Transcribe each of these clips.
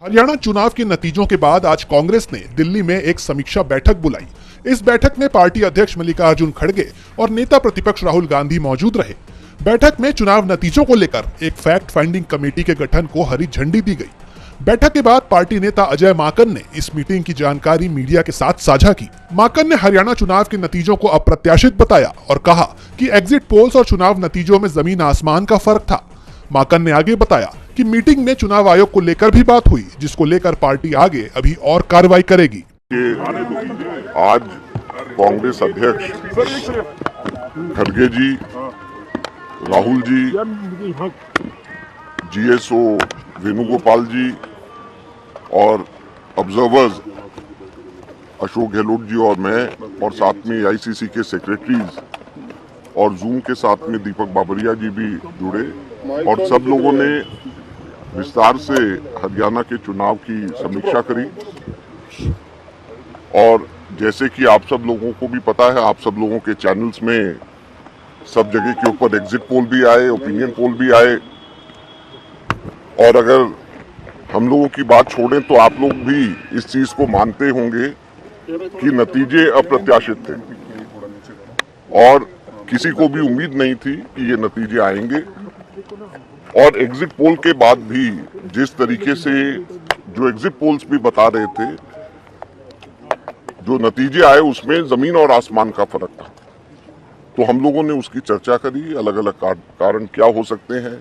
हरियाणा चुनाव के नतीजों के बाद आज कांग्रेस ने दिल्ली में एक समीक्षा बैठक बुलाई। इस बैठक में पार्टी अध्यक्ष मल्लिकार्जुन खड़गे और नेता प्रतिपक्ष राहुल गांधी मौजूद रहे। बैठक में चुनाव नतीजों को लेकर एक फैक्ट फाइंडिंग कमेटी के गठन को हरी झंडी दी गई। बैठक के बाद पार्टी नेता अजय माकन ने इस मीटिंग की जानकारी मीडिया के साथ साझा की। माकन ने हरियाणा चुनाव के नतीजों को अप्रत्याशित बताया और कहा कि एग्जिट पोल्स और चुनाव नतीजों में जमीन आसमान का फर्क था। माकन ने आगे बताया कि मीटिंग में चुनाव आयोग को लेकर भी बात हुई, जिसको लेकर पार्टी आगे अभी और कार्रवाई करेगी। आज कांग्रेस अध्यक्ष खड़गे जी, राहुल जी, जीएसओ वेणुगोपाल जी और ऑब्जर्वर्स अशोक गहलोत जी और मैं और साथ में आईसीसी के सेक्रेटरीज और जूम के साथ में दीपक बाबरिया जी भी जुड़े और सब लोगों ने विस्तार से हरियाणा के चुनाव की समीक्षा करी। और जैसे कि आप सब लोगों को भी पता है, आप सब लोगों के चैनल्स में सब जगह के ऊपर एग्जिट पोल भी आए, ओपिनियन पोल भी आए। और अगर हम लोगों की बात छोड़ें तो आप लोग भी इस चीज को मानते होंगे कि नतीजे अप्रत्याशित थे और किसी को भी उम्मीद नहीं थी कि ये नतीजे आएंगे। और एग्जिट पोल के बाद भी जिस तरीके से जो एग्जिट पोल्स भी बता रहे थे, जो नतीजे आए उसमें जमीन और आसमान का फर्क था। तो हम लोगों ने उसकी चर्चा करी, अलग अलग कारण क्या हो सकते हैं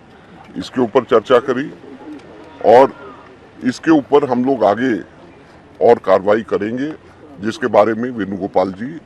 इसके ऊपर चर्चा करी और इसके ऊपर हम लोग आगे और कार्रवाई करेंगे, जिसके बारे में वेणुगोपाल जी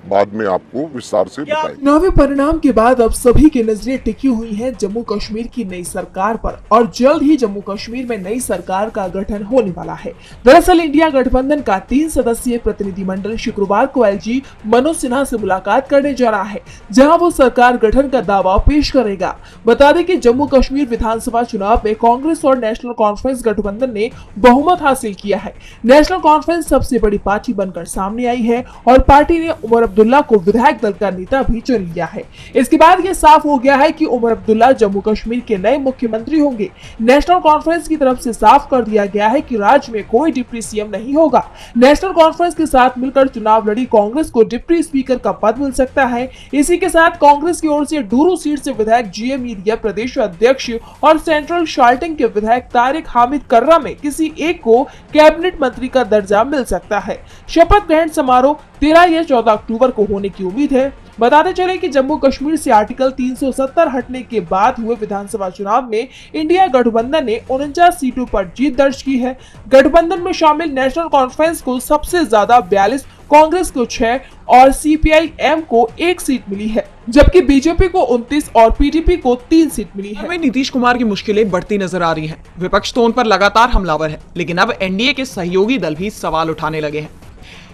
बाद में आपको विस्तार से बताएंगे। चुनावी परिणाम के बाद अब सभी की नजरें टिकी हुई हैं जम्मू कश्मीर की नई सरकार पर और जल्द ही जम्मू कश्मीर में नई सरकार का गठन होने वाला है। दरअसल इंडिया गठबंधन का 3 सदस्यीय प्रतिनिधिमंडल शुक्रवार को एलजी मनोज सिन्हा से मुलाकात करने जा रहा है, जहां वो सरकार गठन का दावा पेश करेगा। बता दें कि जम्मू कश्मीर विधानसभा चुनाव में कांग्रेस और नेशनल कॉन्फ्रेंस गठबंधन ने बहुमत हासिल किया है। नेशनल कॉन्फ्रेंस सबसे बड़ी पार्टी बनकर सामने आई है और पार्टी ने उमर अब्दुल्ला को विधायक दल का नेता भी चुन लिया है। इसके बाद यह साफ हो गया है कि उमर अब्दुल्ला जम्मू कश्मीर के नए मुख्यमंत्री होंगे। नेशनल कॉन्फ्रेंस की तरफ से साफ कर दिया गया है कि राज्य में कोई डिप्टी सीएम नहीं होगा। नेशनल कॉन्फ्रेंस के साथ मिलकर चुनाव लड़ी कांग्रेस को डिप्टी स्पीकर का पद मिल सकता है। इसी के साथ कांग्रेस की ओर से डूरू सीट से विधायक जीएम मीडिया प्रदेश अध्यक्ष और सेंट्रल शाल्टिंग के विधायक तारिक हामिद कर्रा में किसी एक को कैबिनेट मंत्री का दर्जा मिल सकता है। शपथ ग्रहण समारोह 13 या 14 अक्टूबर को होने की उम्मीद है। बताते चले कि जम्मू कश्मीर से आर्टिकल 370 हटने के बाद हुए विधानसभा चुनाव में इंडिया गठबंधन ने 49 सीटों पर जीत दर्ज की है। गठबंधन में शामिल नेशनल कॉन्फ्रेंस को सबसे ज्यादा 42, कांग्रेस को 6 और सीपीआई-एम को 1 सीट मिली है, जबकि बीजेपी को 29 और पीडीपी को 3 सीट मिली है। हमें नीतीश कुमार की मुश्किलें बढ़ती नजर आ रही हैं। विपक्ष तो उन पर लगातार हमलावर है, लेकिन अब एनडीए के सहयोगी दल भी सवाल उठाने लगे हैं।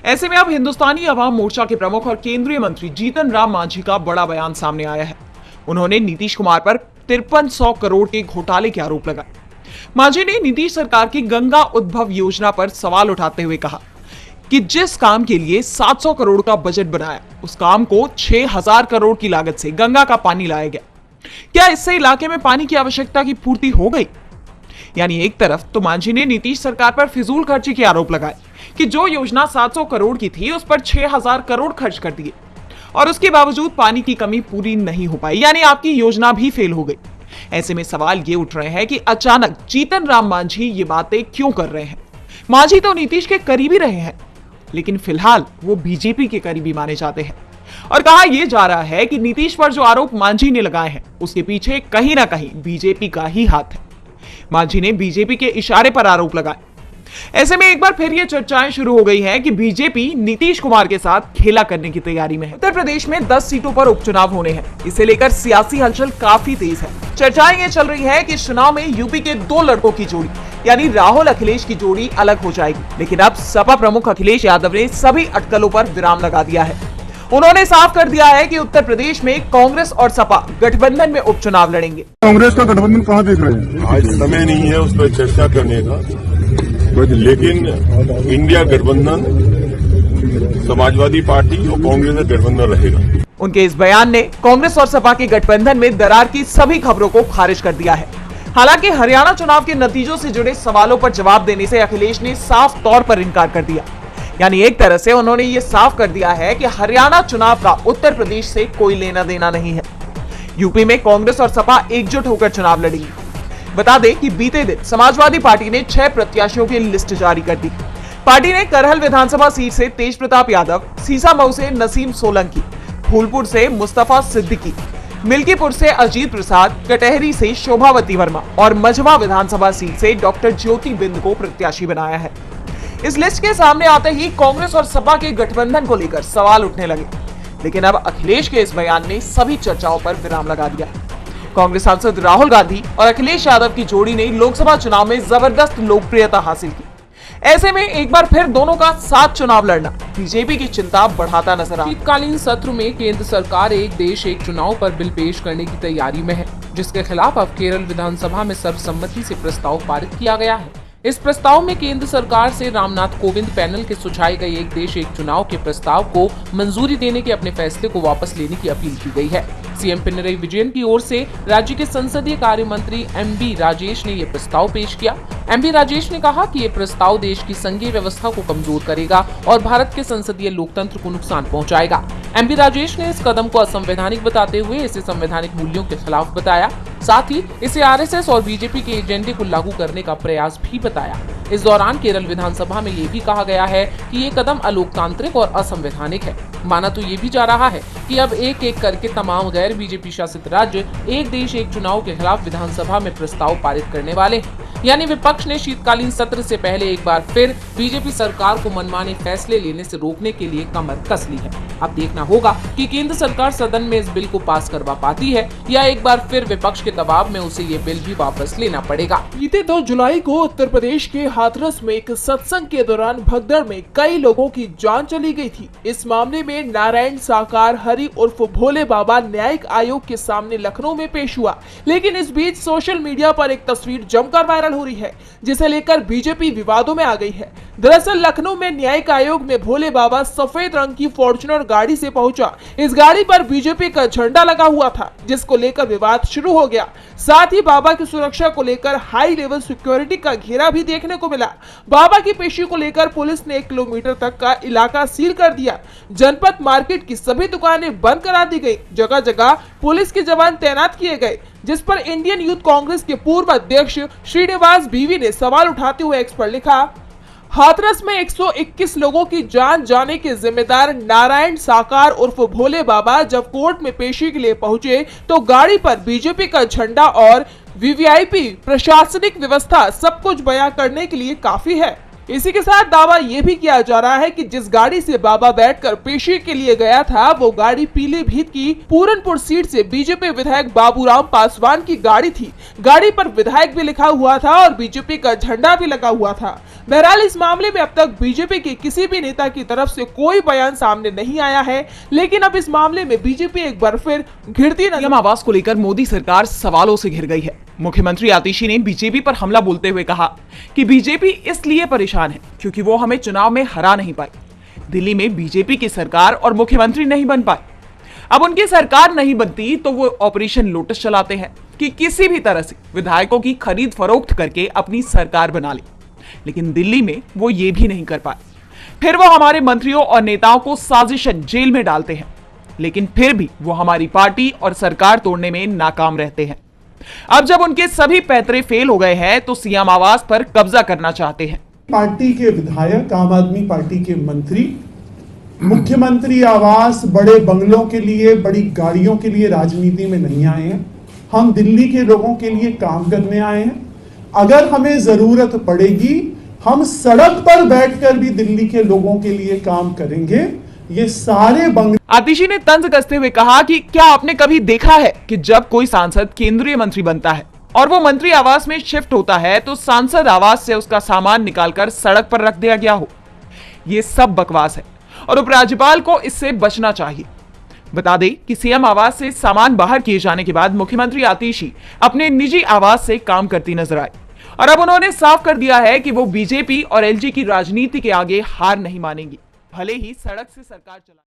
ऐसे में अब हिंदुस्तानी अवाम मोर्चा के प्रमुख और केंद्रीय मंत्री जीतन राम मांझी का बड़ा बयान सामने आया है। उन्होंने नीतीश कुमार पर 5300 करोड़ के घोटाले के आरोप लगाए। मांझी ने नीतीश सरकार की गंगा उद्भव योजना पर सवाल उठाते हुए कहा कि जिस काम के लिए 700 करोड़ का बजट बनाया, उस काम को 6000 करोड़ की लागत से गंगा का पानी लाया गया। क्या इससे इलाके में पानी की आवश्यकता की पूर्ति हो गई? यानी एक तरफ तो मांझी ने नीतीश सरकार पर फिजूल खर्ची के आरोप लगाए कि जो योजना 700 करोड़ की थी उस पर 6000 करोड़ खर्च कर दिए और उसके बावजूद पानी की कमी पूरी नहीं हो पाई, यानी आपकी योजना भी फेल हो गई। ऐसे में सवाल ये उठ रहे हैं कि अचानक जीतन राम मांझी ये बातें क्यों कर रहे हैं। मांझी तो नीतीश के करीबी रहे हैं, लेकिन फिलहाल वो बीजेपी के करीबी माने जाते हैं और कहा यह जा रहा है कि नीतीश पर जो आरोप मांझी ने लगाए हैं उसके पीछे कहीं ना कहीं बीजेपी का ही हाथ है। मांझी ने बीजेपी के इशारे पर आरोप लगाए। ऐसे में एक बार फिर ये चर्चाएं शुरू हो गई हैं कि बीजेपी नीतीश कुमार के साथ खेला करने की तैयारी में है। उत्तर प्रदेश में 10 सीटों पर उपचुनाव होने हैं। इसे लेकर सियासी हलचल काफी तेज है। चर्चाएं ये चल रही है कि चुनाव में यूपी के 2 लड़कों की जोड़ी यानी राहुल अखिलेश की जोड़ी अलग हो जाएगी, लेकिन अब सपा प्रमुख अखिलेश यादव ने सभी अटकलों पर विराम लगा दिया है। उन्होंने साफ कर दिया है कि उत्तर प्रदेश में कांग्रेस और सपा गठबंधन में उपचुनाव लड़ेंगे। कांग्रेस का गठबंधन कहां देख रहे हैं? आज समय नहीं है उस पर चर्चा करने का, लेकिन इंडिया गठबंधन समाजवादी पार्टी और कांग्रेस का गठबंधन रहेगा। उनके इस बयान ने कांग्रेस और सपा के गठबंधन में दरार की सभी खबरों को खारिज कर दिया है। हालांकि हरियाणा चुनाव के नतीजों से जुड़े सवालों पर जवाब देने से अखिलेश ने साफ तौर पर इनकार कर दिया। यानी एक तरह से उन्होंने ये साफ कर दिया है कि हरियाणा चुनाव का उत्तर प्रदेश से कोई लेना देना नहीं है। यूपी में कांग्रेस और सपा एकजुट होकर चुनाव लड़ेंगी। बता दें कि बीते दिन समाजवादी पार्टी ने 6 प्रत्याशियों की लिस्ट जारी कर दी। पार्टी ने करहल विधानसभा सीट से तेज प्रताप यादव, सीसामऊ से नसीम सोलंकी, फूलपुर से मुस्तफा सिद्दीकी, मिल्कीपुर से अजीत प्रसाद, कटहरी से शोभावती वर्मा और मझवा विधानसभा सीट से डॉक्टर ज्योति बिंद को प्रत्याशी बनाया है। इस लिस्ट के सामने आते ही कांग्रेस और सपा के गठबंधन को लेकर सवाल उठने लगे, लेकिन अब अखिलेश के इस बयान ने सभी चर्चाओं पर विराम लगा दिया। कांग्रेस सांसद राहुल गांधी और अखिलेश यादव की जोड़ी ने लोकसभा चुनाव में जबरदस्त लोकप्रियता हासिल की। ऐसे में एक बार फिर दोनों का साथ चुनाव लड़ना बीजेपी की चिंता बढ़ाता नजर आ रहा है। शीतकालीन सत्र में केंद्र सरकार एक देश एक चुनाव पर बिल पेश करने की तैयारी में है, जिसके खिलाफ अब केरल विधानसभा में सर्वसम्मति से प्रस्ताव पारित किया गया है। इस प्रस्ताव में केंद्र सरकार से रामनाथ कोविंद पैनल के सुझाए गए एक देश एक चुनाव के प्रस्ताव को मंजूरी देने के अपने फैसले को वापस लेने की अपील की गई है। सीएम पिनरई विजयन की ओर से राज्य के संसदीय कार्य मंत्री एमबी राजेश ने यह प्रस्ताव पेश किया। एमबी राजेश ने कहा कि ये प्रस्ताव देश की संघीय व्यवस्था को कमजोर करेगा और भारत के संसदीय लोकतंत्र को नुकसान पहुंचाएगा। एमबी राजेश ने इस कदम को असंवैधानिक बताते हुए इसे संवैधानिक मूल्यों के खिलाफ बताया। साथ ही इसे आरएसएस और बीजेपी के एजेंडे को लागू करने का प्रयास भी बताया। इस दौरान केरल विधानसभा में ये भी कहा गया है कि ये कदम अलोकतांत्रिक और असंवैधानिक है। माना तो ये भी जा रहा है कि अब एक एक करके तमाम गैर बीजेपी शासित राज्य एक देश एक चुनाव के खिलाफ विधानसभा में प्रस्ताव पारित करने वाले हैं। यानी विपक्ष ने शीतकालीन सत्र से पहले एक बार फिर बीजेपी सरकार को मनमाने फैसले लेने से रोकने के लिए कमर कस ली है। अब देखना होगा कि केंद्र सरकार सदन में इस बिल को पास करवा पाती है या एक बार फिर विपक्ष के दबाव में उसे ये बिल भी वापस लेना पड़ेगा। बीते 2 जुलाई को उत्तर प्रदेश के हाथरस में एक सत्संग के दौरान भगदड़ में कई लोगों की जान चली गई थी। इस मामले में नारायण साकार हरि उर्फ भोले बाबा न्यायिक आयोग के सामने लखनऊ में पेश हुआ। लेकिन इस बीच सोशल मीडिया पर एक तस्वीर जमकर वायरल हो रही है, जिसे लेकर बीजेपी विवादों में आ गई है। दरअसल लखनऊ में न्यायिक आयोग में भोले बाबा सफेद रंग की फॉर्च्यूनर गाड़ी से पहुंचा। इस गाड़ी पर बीजेपी का झंडा लगा हुआ था, जिसको लेकर विवाद शुरू हो गया। साथ ही बाबा की सुरक्षा को लेकर हाई लेवल सिक्योरिटी का घेरा भी देखने को मिला। बाबा की पेशी को लेकर पुलिस ने 1 किलोमीटर तक का इलाका सील कर दिया। जनपद मार्केट की सभी दुकानें बंद करा दी गई। जगह जगह पुलिस के जवान तैनात किए गए, जिस पर इंडियन यूथ कांग्रेस के पूर्व अध्यक्ष श्रीनिवास बीवी ने सवाल उठाते हुए एक्स पर लिखा, हाथरस में 121 लोगों की जान जाने के जिम्मेदार नारायण साकार उर्फ भोले बाबा जब कोर्ट में पेशी के लिए पहुंचे तो गाड़ी पर बीजेपी का झंडा और वीवीआईपी प्रशासनिक व्यवस्था सब कुछ बयां करने के लिए काफी है। इसी के साथ दावा यह भी किया जा रहा है कि जिस गाड़ी से बाबा बैठकर पेशी के लिए गया था वो गाड़ी पीलीभीत की पूरनपुर सीट से बीजेपी विधायक बाबूराम पासवान की गाड़ी थी। गाड़ी पर विधायक भी लिखा हुआ था और बीजेपी का झंडा भी लगा हुआ था। बहरहाल इस मामले में अब तक बीजेपी के किसी भी नेता की तरफ से कोई बयान सामने नहीं आया है, लेकिन अब इस मामले में बीजेपी एक बार फिर घिरती पीएम आवास को लेकर मोदी सरकार सवालों से घिर गई है। मुख्यमंत्री आतिशी ने बीजेपी पर हमला बोलते हुए कहा कि बीजेपी इसलिए परेशान है क्योंकि वो हमें चुनाव में हरा नहीं पाई। दिल्ली में बीजेपी की सरकार और मुख्यमंत्री नहीं बन पाए। अब उनकी सरकार नहीं बनती तो वो ऑपरेशन लोटस चलाते हैं कि किसी भी तरह से विधायकों की खरीद फरोख्त करके अपनी सरकार बना ले, लेकिन दिल्ली में वो ये भी नहीं कर पाए। फिर वो हमारे मंत्रियों और नेताओं को साजिशन जेल में डालते हैं, लेकिन फिर भी वो हमारी पार्टी और सरकार तोड़ने में नाकाम रहते हैं। अब जब उनके सभी पैतरे फेल हो गए हैं तो सीएम आवास पर कब्जा करना चाहते हैं। पार्टी के विधायक, आम आदमी पार्टी के मंत्री मुख्यमंत्री आवास, बड़े बंगलों के लिए, बड़ी गाड़ियों के लिए राजनीति में नहीं आए हैं। हम दिल्ली के लोगों के लिए काम करने आए हैं। अगर हमें जरूरत पड़ेगी हम सड़क पर बैठकर भी दिल्ली के लोगों के लिए काम करेंगे। ये सारे बंगले। आतिशी ने तंज कसते हुए कहा कि क्या आपने कभी देखा है कि जब कोई सांसद केंद्रीय मंत्री बनता है और वो मंत्री आवास में शिफ्ट होता है तो सांसद आवास से उसका सामान निकालकर सड़क पर रख दिया गया हो? ये सब बकवास है और उपराज्यपाल को इससे बचना चाहिए। बता दें कि सीएम आवास से सामान बाहर किए जाने के बाद मुख्यमंत्री आतिशी अपने निजी आवास से काम करती नजर आई और अब उन्होंने साफ कर दिया है कि वो बीजेपी और एलजी की राजनीति के आगे हार नहीं मानेंगी, भले ही सड़क से सरकार चला।